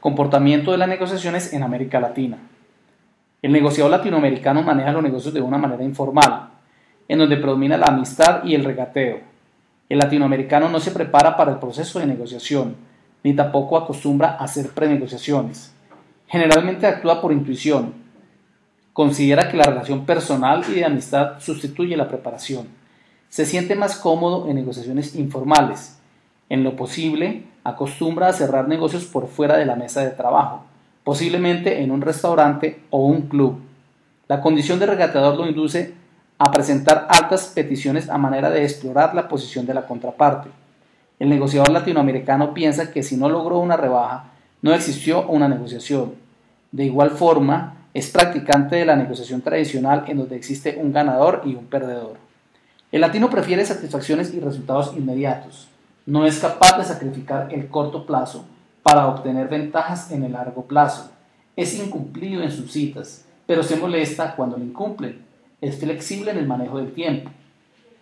Comportamiento de las negociaciones en América Latina. El negociador latinoamericano maneja los negocios de una manera informal, en donde predomina la amistad y el regateo. El latinoamericano no se prepara para el proceso de negociación, ni tampoco acostumbra a hacer prenegociaciones. Generalmente actúa por intuición. Considera que la relación personal y de amistad sustituye la preparación. Se siente más cómodo en negociaciones informales. En lo posible, acostumbra a cerrar negocios por fuera de la mesa de trabajo, posiblemente en un restaurante o un club. La condición de regateador lo induce a presentar altas peticiones a manera de explorar la posición de la contraparte. El negociador latinoamericano piensa que si no logró una rebaja, no existió una negociación. De igual forma, es practicante de la negociación tradicional en donde existe un ganador y un perdedor. El latino prefiere satisfacciones y resultados inmediatos. No es capaz de sacrificar el corto plazo para obtener ventajas en el largo plazo. Es incumplido en sus citas, pero se molesta cuando lo incumplen. Es flexible en el manejo del tiempo.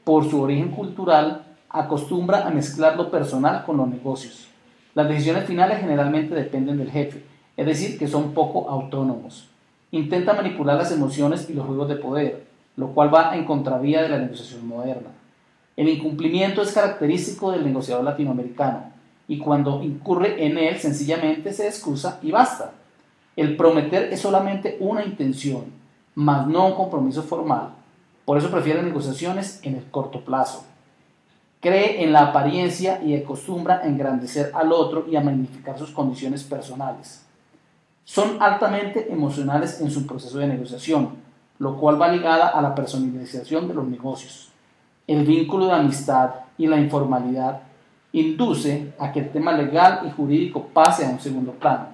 Por su origen cultural, acostumbra a mezclar lo personal con los negocios. Las decisiones finales generalmente dependen del jefe, es decir, que son poco autónomos. Intenta manipular las emociones y los juegos de poder, lo cual va en contravía de la negociación moderna. El incumplimiento es característico del negociador latinoamericano, y cuando incurre en él sencillamente se excusa y basta. El prometer es solamente una intención, mas no un compromiso formal. Por eso prefiere negociaciones en el corto plazo. Cree en la apariencia y acostumbra a engrandecer al otro y a magnificar sus condiciones personales. Son altamente emocionales en su proceso de negociación, lo cual va ligada a la personalización de los negocios. El vínculo de amistad y la informalidad induce a que el tema legal y jurídico pase a un segundo plano.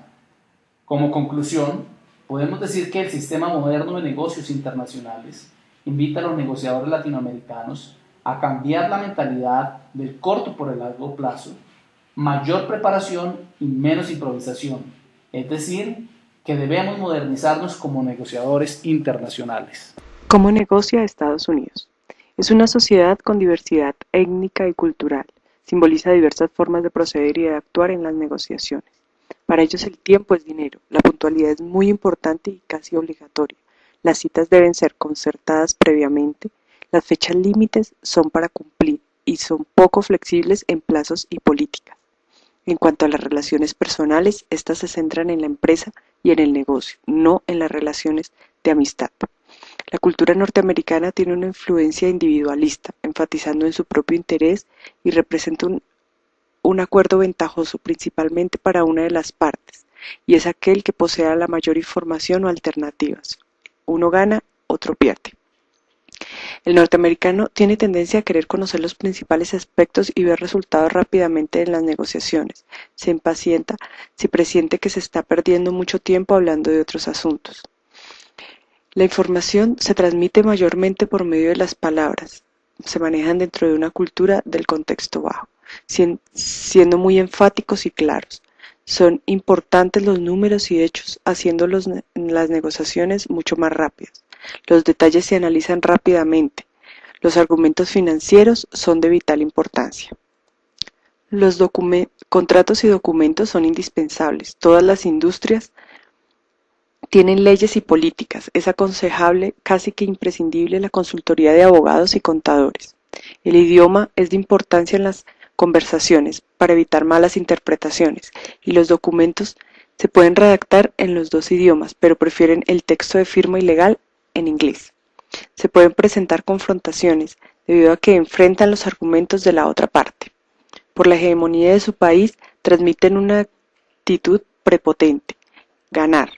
Como conclusión, podemos decir que el sistema moderno de negocios internacionales invita a los negociadores latinoamericanos a cambiar la mentalidad del corto por el largo plazo, mayor preparación y menos improvisación, es decir, que debemos modernizarnos como negociadores internacionales. ¿Cómo negocia Estados Unidos? Es una sociedad con diversidad étnica y cultural. Simboliza diversas formas de proceder y de actuar en las negociaciones. Para ellos el tiempo es dinero, la puntualidad es muy importante y casi obligatoria. Las citas deben ser concertadas previamente, las fechas límites son para cumplir y son poco flexibles en plazos y políticas. En cuanto a las relaciones personales, estas se centran en la empresa y en el negocio, no en las relaciones de amistad. La cultura norteamericana tiene una influencia individualista, enfatizando en su propio interés y representa un acuerdo ventajoso principalmente para una de las partes, y es aquel que posea la mayor información o alternativas. Uno gana, otro pierde. El norteamericano tiene tendencia a querer conocer los principales aspectos y ver resultados rápidamente en las negociaciones. Se impacienta si presiente que se está perdiendo mucho tiempo hablando de otros asuntos. La información se transmite mayormente por medio de las palabras. Se manejan dentro de una cultura del contexto bajo, siendo muy enfáticos y claros. Son importantes los números y hechos, haciendo las negociaciones mucho más rápidas. Los detalles se analizan rápidamente. Los argumentos financieros son de vital importancia. Los contratos y documentos son indispensables. Todas las industrias tienen leyes y políticas. Es aconsejable, casi que imprescindible, la consultoría de abogados y contadores. El idioma es de importancia en las conversaciones para evitar malas interpretaciones, y los documentos se pueden redactar en los dos idiomas, pero prefieren el texto de firma y legal en inglés. Se pueden presentar confrontaciones debido a que enfrentan los argumentos de la otra parte. Por la hegemonía de su país, transmiten una actitud prepotente, ganar.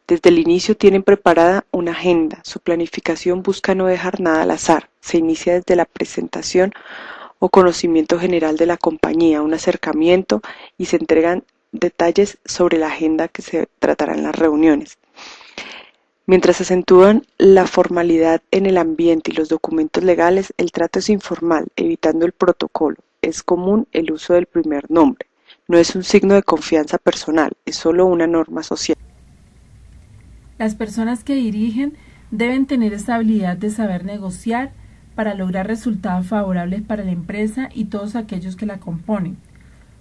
Desde el inicio tienen preparada una agenda, su planificación busca no dejar nada al azar, se inicia desde la presentación o conocimiento general de la compañía, un acercamiento y se entregan detalles sobre la agenda que se tratará en las reuniones. Mientras acentúan la formalidad en el ambiente y los documentos legales, el trato es informal, evitando el protocolo. Es común el uso del primer nombre. No es un signo de confianza personal, es solo una norma social. Las personas que dirigen deben tener esa habilidad de saber negociar para lograr resultados favorables para la empresa y todos aquellos que la componen.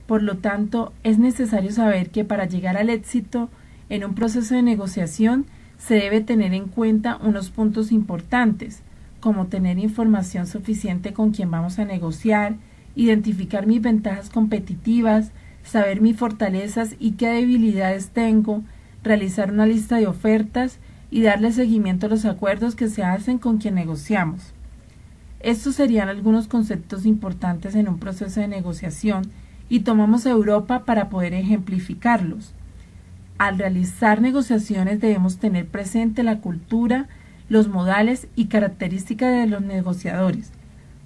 Por lo tanto, es necesario saber que para llegar al éxito en un proceso de negociación se debe tener en cuenta unos puntos importantes, como tener información suficiente con quien vamos a negociar, identificar mis ventajas competitivas, saber mis fortalezas y qué debilidades tengo, realizar una lista de ofertas y darle seguimiento a los acuerdos que se hacen con quien negociamos. Estos serían algunos conceptos importantes en un proceso de negociación y tomamos a Europa para poder ejemplificarlos. Al realizar negociaciones debemos tener presente la cultura, los modales y características de los negociadores,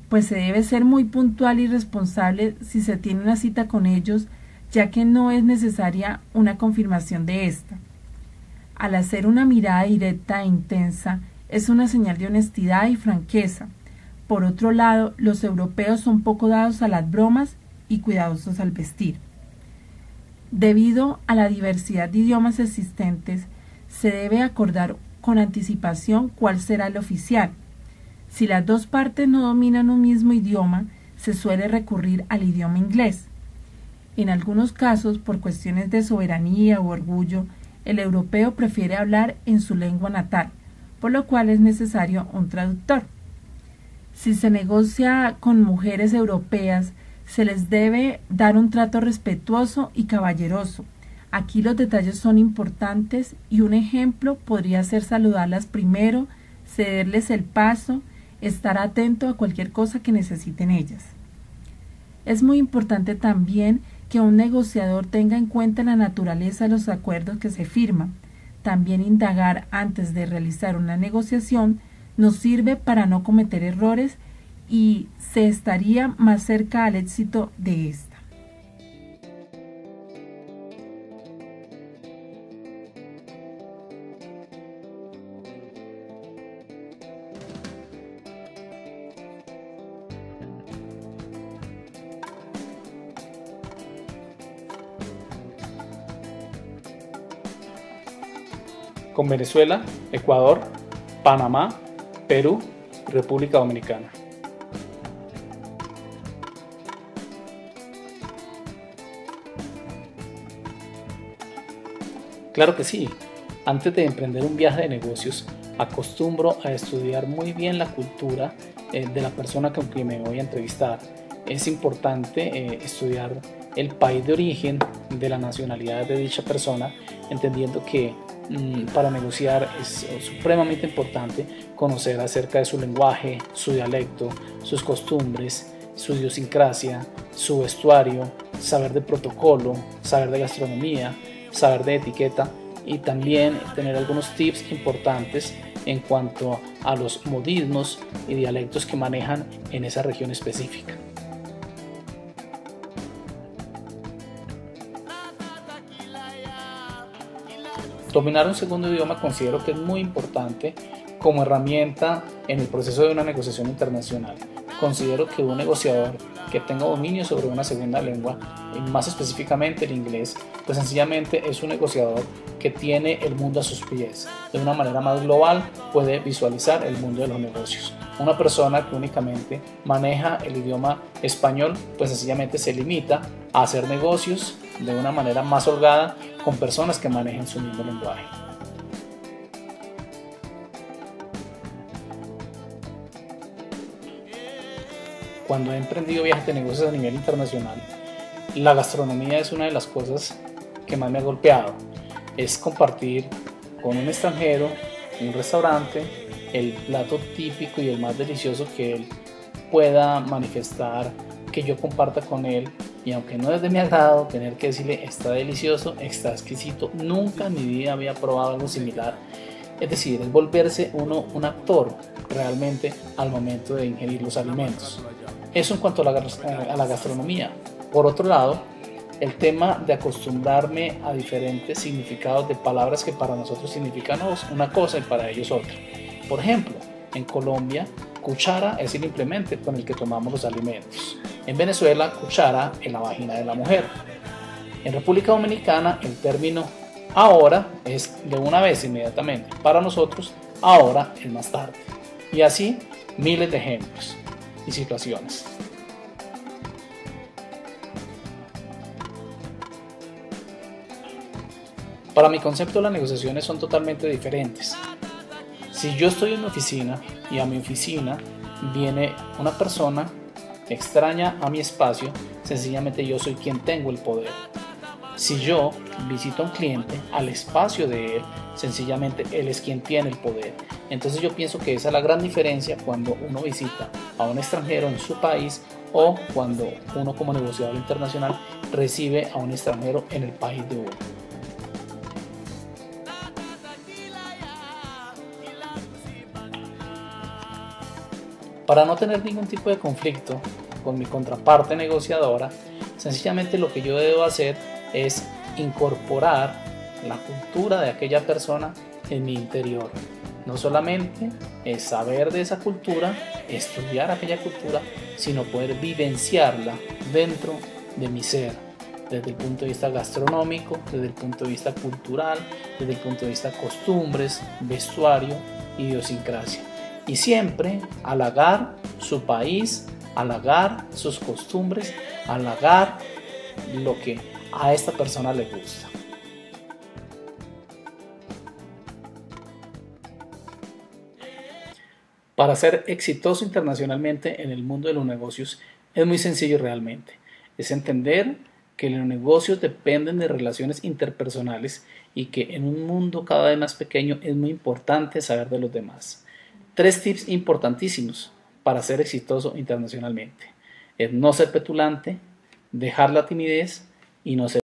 pues se debe ser muy puntual y responsable si se tiene una cita con ellos, ya que no es necesaria una confirmación de esta. Al hacer una mirada directa e intensa, es una señal de honestidad y franqueza. Por otro lado, los europeos son poco dados a las bromas y cuidadosos al vestir. Debido a la diversidad de idiomas existentes, se debe acordar con anticipación cuál será el oficial. Si las dos partes no dominan un mismo idioma, se suele recurrir al idioma inglés. En algunos casos, por cuestiones de soberanía u orgullo, el europeo prefiere hablar en su lengua natal, por lo cual es necesario un traductor. Si se negocia con mujeres europeas, se les debe dar un trato respetuoso y caballeroso. Aquí los detalles son importantes y un ejemplo podría ser saludarlas primero, cederles el paso, estar atento a cualquier cosa que necesiten ellas. Es muy importante también que un negociador tenga en cuenta la naturaleza de los acuerdos que se firman. También indagar antes de realizar una negociación nos sirve para no cometer errores y se estaría más cerca al éxito de esta. Con Venezuela, Ecuador, Panamá, Perú y República Dominicana. Claro que sí. Antes de emprender un viaje de negocios, acostumbro a estudiar muy bien la cultura de la persona con quien me voy a entrevistar. Es importante estudiar el país de origen de la nacionalidad de dicha persona, entendiendo que para negociar es supremamente importante conocer acerca de su lenguaje, su dialecto, sus costumbres, su idiosincrasia, su vestuario, saber de protocolo, saber de gastronomía, saber de etiqueta y también tener algunos tips importantes en cuanto a los modismos y dialectos que manejan en esa región específica. Dominar un segundo idioma considero que es muy importante como herramienta en el proceso de una negociación internacional. Considero que un negociador que tenga dominio sobre una segunda lengua, más específicamente el inglés, pues sencillamente es un negociador que tiene el mundo a sus pies. De una manera más global puede visualizar el mundo de los negocios. Una persona que únicamente maneja el idioma español, pues sencillamente se limita a hacer negocios de una manera más holgada con personas que manejen su mismo lenguaje. Cuando he emprendido viajes de negocios a nivel internacional, la gastronomía es una de las cosas que más me ha golpeado. Es compartir con un extranjero en un restaurante el plato típico y el más delicioso que él pueda manifestar, que yo comparta con él, y aunque no es de mi agrado tener que decirle está delicioso, está exquisito, nunca en mi vida había probado algo similar. Es decir, es volverse uno un actor realmente al momento de ingerir los alimentos. Eso en cuanto a la gastronomía. Por otro lado, el tema de acostumbrarme a diferentes significados de palabras que para nosotros significan una cosa y para ellos otra. Por ejemplo, en Colombia, cuchara es el implemento con el que tomamos los alimentos. En Venezuela, cuchara en la vagina de la mujer. En República Dominicana, el término ahora es de una vez inmediatamente. Para nosotros, ahora es más tarde. Y así, miles de ejemplos y situaciones. Para mi concepto, las negociaciones son totalmente diferentes. Si yo estoy en mi oficina y a mi oficina viene una persona extraña a mi espacio, sencillamente yo soy quien tengo el poder. Si yo visito a un cliente al espacio de él, sencillamente él es quien tiene el poder. Entonces yo pienso que esa es la gran diferencia cuando uno visita a un extranjero en su país o cuando uno como negociador internacional recibe a un extranjero en el país de uno. Para no tener ningún tipo de conflicto con mi contraparte negociadora, sencillamente lo que yo debo hacer es incorporar la cultura de aquella persona en mi interior. No solamente es saber de esa cultura, estudiar aquella cultura, sino poder vivenciarla dentro de mi ser, desde el punto de vista gastronómico, desde el punto de vista cultural, desde el punto de vista costumbres, vestuario, idiosincrasia. Y siempre halagar su país, halagar sus costumbres, halagar lo que a esta persona le gusta. Para ser exitoso internacionalmente en el mundo de los negocios es muy sencillo realmente. Es entender que los negocios dependen de relaciones interpersonales y que en un mundo cada vez más pequeño es muy importante saber de los demás. 3 tips importantísimos para ser exitoso internacionalmente. Es no ser petulante, dejar la timidez y no ser